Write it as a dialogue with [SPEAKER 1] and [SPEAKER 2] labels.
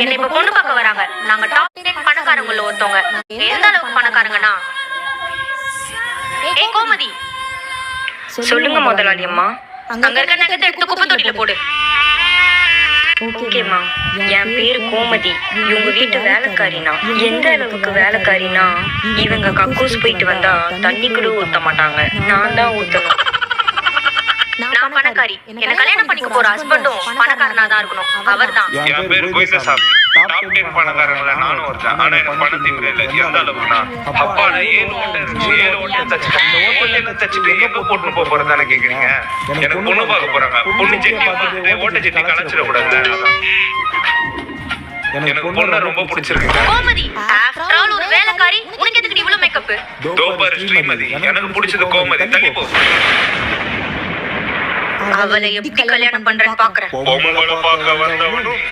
[SPEAKER 1] என்ன இப்ப பொண்ணு பார்க்க வராங்க. நாங்க டாப் 10 பணக்காரங்கள ஒருத்தவங்க. எந்த அளவுக்கு பணக்காரங்கன்னா, ஏய் கோமதி,
[SPEAKER 2] சொல்லுங்க முதலாளி அம்மா.
[SPEAKER 1] அங்க இருக்க நகத்தை எடுத்து குப்பை தொட்டில போடு.
[SPEAKER 2] ஓகேம்மா. என் பேரு கோமதி. இவங்க வீட்டு வேலைக்காரினா. எந்த அளவுக்கு வேலைக்காரினா, இவங்க கக்கூஸ் போயிட்டு வந்தா தண்ணி கூட ஊத்த மாட்டாங்க, நான் தான் ஊத்தணும்.
[SPEAKER 1] நான் பணக்காரி. என்ன கல்யாணம் பண்ணிக்க போற ஹஸ்பண்டும் பணக்காரனா தான் இருக்கணும். அவர்தான்.
[SPEAKER 3] என் பேரு கோயிந்தசாமி. டாப் 10 பணக்காரங்கள நானும் ஒருத்தன். ஆனா எனக்கு பணம் தீவிர இல்ல. எந்த அளவுக்குனா, அப்பால 7 ஓட்டை இருந்துச்சு. 7 ஓட்டை தச்சுட்டேன். 7 ஓட்டை தச்சுட்டு எங்க போட்டு போறதானே கேக்குறீங்க? எனக்கு பொண்ணு பார்க்க போறாங்க. பொண்ணு செட்டி பார்த்து ஓட்டை செட்டி கலைச்சிட கூடாது. எனக்கு பொண்ணு ரொம்ப பிடிச்சிருக்கு.
[SPEAKER 1] கோமதி, ஆஃப்டர் ஆல் ஒரு வேலைக்காரி, உனக்கு எதுக்கு இவ்வளவு மேக்கப்?
[SPEAKER 3] தோபார் ஸ்ரீமதி. எனக்கு பிடிச்சது கோமதி. தள்ளி போ.
[SPEAKER 1] அவளை எப்படி கல்யாணம் பண்றேன்னு பாக்குறேன்.
[SPEAKER 3] பொம்பளை பார்க்க வந்தவனும்